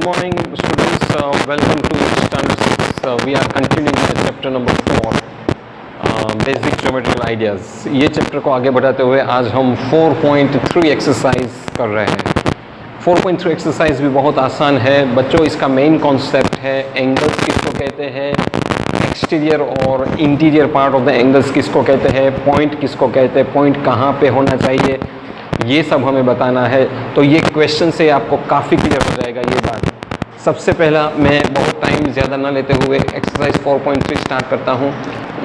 Good morning, students. Welcome to Standard 6. We are continuing with chapter number 4, Basic Geometrical Ideas. ये chapter को आगे बढ़ाते हुए आज हम 4.3 एक्सरसाइज कर रहे हैं। 4.3 एक्सरसाइज भी बहुत आसान है बच्चों। इसका मेन कॉन्सेप्ट है एंगल्स किसको कहते हैं, एक्सटीरियर और interior part of the angles किसको कहते हैं, पॉइंट किसको कहते हैं, पॉइंट कहाँ पे होना चाहिए, ये सब हमें बताना है। तो ये क्वेश्चन से आपको काफ़ी क्लियर हो जाएगा ये बात। सबसे पहला मैं बहुत टाइम ज़्यादा ना लेते हुए एक्सरसाइज 4.3 स्टार्ट करता हूँ।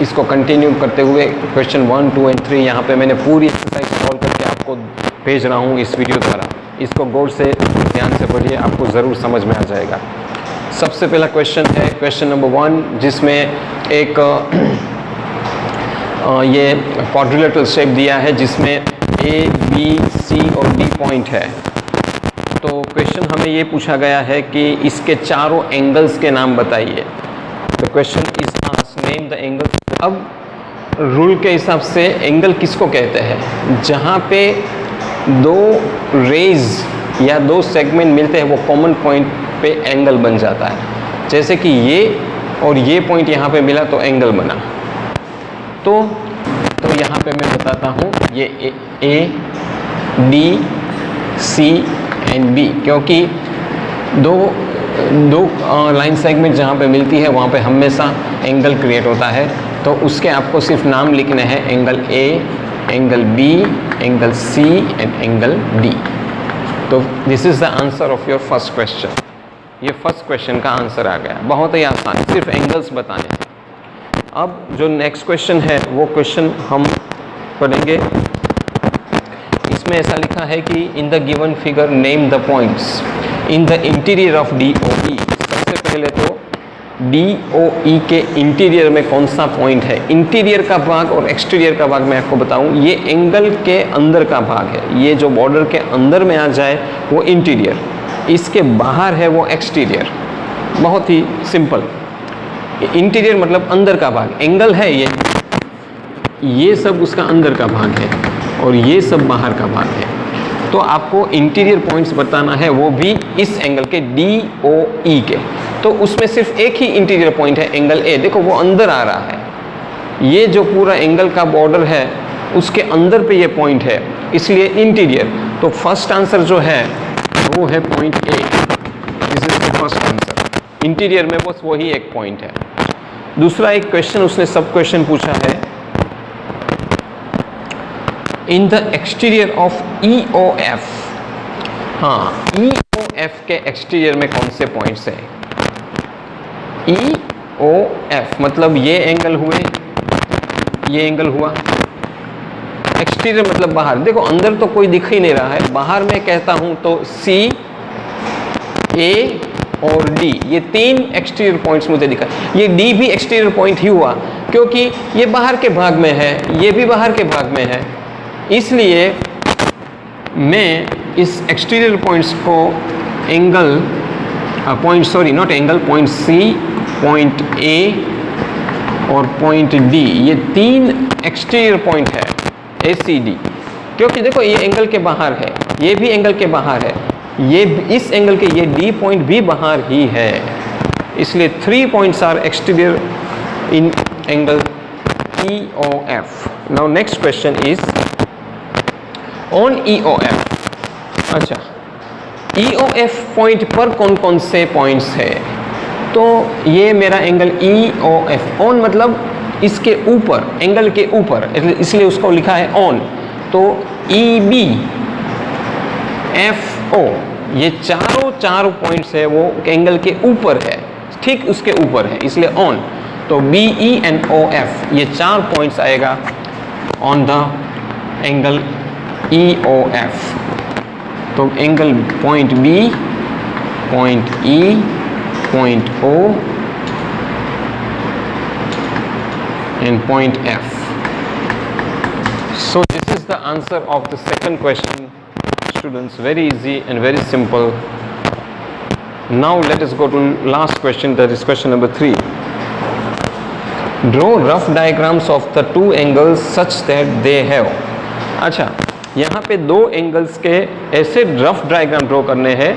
इसको कंटिन्यू करते हुए क्वेश्चन 1, 2 और 3 यहाँ पे मैंने पूरी एक्सरसाइज सॉल्व करके आपको भेज रहा हूँ इस वीडियो द्वारा। इसको गौर से ध्यान से पढ़िए, आपको ज़रूर समझ में आ जाएगा। सबसे पहला क्वेश्चन है क्वेश्चन नंबर 1, जिसमें एक ये क्वाड्रिलेटरल शेप दिया है जिसमें A, B, C और D पॉइंट है। तो क्वेश्चन हमें ये पूछा गया है कि इसके चारों एंगल्स के नाम बताइए। तो question is asked name the angle. अब रूल के हिसाब से एंगल किसको कहते हैं, जहाँ पे दो रेज या दो सेगमेंट मिलते हैं वो कॉमन पॉइंट पे एंगल बन जाता है। जैसे कि ये और ये पॉइंट यहाँ पे मिला तो एंगल बना। तो यहाँ पे मैं बताता हूँ ये A, D, C and B, क्योंकि दो लाइन सेगमेंट जहाँ पे मिलती है वहाँ पे हमेशा एंगल क्रिएट होता है। तो उसके आपको सिर्फ नाम लिखने हैं, angle A, angle B, angle C and angle D। तो this is the answer of your first question. ये फर्स्ट क्वेश्चन का आंसर आ गया, बहुत ही आसान, सिर्फ एंगल्स बताने हैं। अब जो नेक्स्ट क्वेश्चन है वो क्वेश्चन हम पढ़ेंगे। इसमें ऐसा लिखा है कि in the given figure name the points in the interior of DOE। सबसे पहले तो DOE के इंटीरियर में कौन सा पॉइंट है। इंटीरियर का भाग और एक्सटीरियर का भाग मैं आपको बताऊं, ये एंगल के अंदर का भाग है। ये जो बॉर्डर के अंदर में आ जाए वो इंटीरियर, इसके बाहर है वो एक्सटीरियर। बहुत ही सिंपल। इंटीरियर मतलब अंदर का भाग, एंगल है ये सब उसका अंदर का भाग है और ये सब बाहर का भाग है। तो आपको इंटीरियर पॉइंट्स बताना है, वो भी इस एंगल के DOE के। तो उसमें सिर्फ एक ही इंटीरियर पॉइंट है, एंगल A। देखो वो अंदर आ रहा है, ये जो पूरा एंगल का बॉर्डर है उसके अंदर पे ये पॉइंट है, इसलिए इंटीरियर। तो फर्स्ट आंसर जो है वो है point A। This is the first answer. Interior में बस वही एक पॉइंट है। दूसरा एक क्वेश्चन उसने सब क्वेश्चन पूछा है, in the exterior of EOF। हाँ, EOF के एक्सटीरियर में कौन से पॉइंट्स हैं। EOF मतलब ये एंगल हुए, ये एंगल हुआ। एक्सटीरियर मतलब बाहर। देखो अंदर तो कोई दिख ही नहीं रहा है, बाहर में कहता हूं तो C, A और D, ये तीन एक्सटीरियर पॉइंट्स मुझे दिखा। ये D भी एक्सटीरियर पॉइंट ही हुआ क्योंकि ये बाहर के भाग में है, ये भी बाहर के भाग में है। इसलिए मैं इस एक्सटीरियर पॉइंट्स को angle point naught angle, point C, point A और पॉइंट D, ये तीन एक्सटीरियर पॉइंट है ACD। क्योंकि देखो ये एंगल के बाहर है, ये भी एंगल के बाहर है, ये इस एंगल के ये D पॉइंट भी बाहर ही है। इसलिए 3 points are exterior in angle EOF। Now next question is on EOF। अच्छा, EOF पॉइंट पर कौन कौन से पॉइंट्स है। तो ये मेरा एंगल EOF, ऑन मतलब इसके ऊपर, एंगल के ऊपर, इसलिए उसको लिखा है ऑन। तो EB, FO, ये चारों पॉइंट्स है वो एंगल के ऊपर है, ठीक उसके ऊपर है, इसलिए ऑन। तो BE एंड OF ये 4 पॉइंट्स आएगा ऑन द एंगल EOF। तो angle point B, point E, point O and point F। So this is the answer of the second question, students. Very easy and very simple. Now let us go to last question, that is question number 3. Draw rough diagrams of the two angles such that they have। अच्छा, यहाँ पे दो angles के ऐसे rough diagram draw करने हैं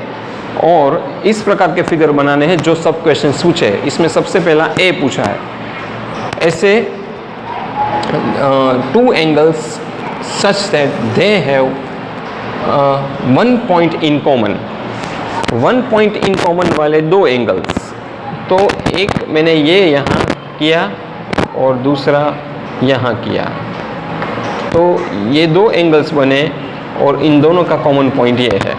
और इस प्रकार के फिगर बनाने हैं जो सब क्वेश्चन पूछे। इसमें सबसे पहला ए पूछा है, ऐसे 2 angles such that they have 1 point in common. 1 point in common वाले 2 एंगल्स, तो एक मैंने ये यहाँ किया और दूसरा यहाँ किया, तो ये 2 एंगल्स बने और इन दोनों का कॉमन पॉइंट ये है।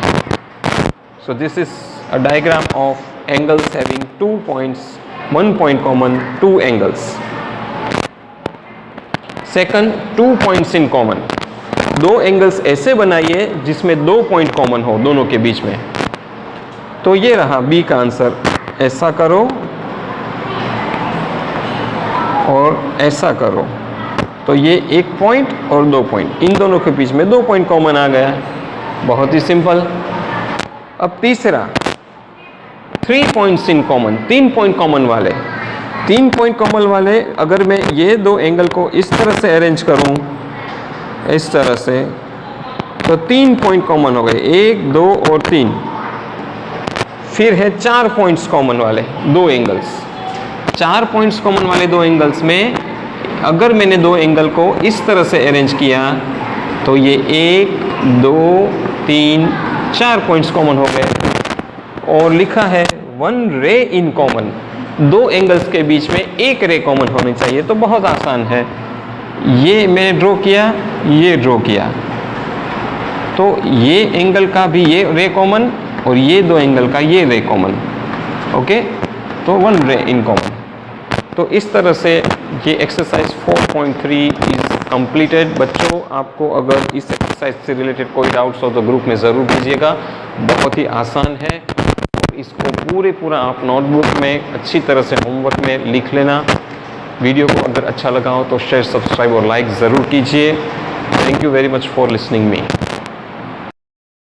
So this is a diagram of angles having 2 points, 1 point common, 2 angles. Second, 2 points in common. 2 angles ऐसे बनाइए जिसमें 2 पॉइंट कॉमन हो दोनों के बीच में। तो ये रहा बी का आंसर। ऐसा करो और ऐसा करो, तो ये 1 पॉइंट और 2 पॉइंट, इन दोनों के बीच में 2 पॉइंट कॉमन आ गया। बहुत ही सिंपल। अब तीसरा, 3 points in common, 3 point common वाले। 3 पॉइंट कॉमन वाले अगर मैं ये 2 एंगल को इस तरह से अरेंज करूं, इस तरह से, तो 3 पॉइंट कॉमन हो गए, 1, 2 और 3। फिर है 4 पॉइंट्स कॉमन वाले 2 एंगल्स। 4 पॉइंट्स कॉमन वाले 2 एंगल्स में अगर मैंने 2 एंगल को इस तरह से अरेंज किया तो ये 1, 2, 3, 4 पॉइंट्स कॉमन हो गए। और लिखा है 1 रे इन कॉमन। 2 एंगल्स के बीच में 1 रे कॉमन होनी चाहिए। तो बहुत आसान है, ये मैंने ड्रॉ किया, ये ड्रॉ किया, तो ये एंगल का भी ये रे कॉमन और ये 2 एंगल का ये रे कॉमन। ओके, तो 1 रे इन कॉमन। तो इस तरह से ये एक्सरसाइज 4.3 इज कंप्लीटेड। बच्चों, आपको अगर इस एक्सरसाइज से रिलेटेड कोई डाउट्स हो तो ग्रुप में ज़रूर कीजिएगा। बहुत ही आसान है, इसको पूरा आप नोटबुक में अच्छी तरह से होमवर्क में लिख लेना। वीडियो को अगर अच्छा लगा हो तो शेयर, सब्सक्राइब और लाइक ज़रूर कीजिए। Thank you very much for listening me.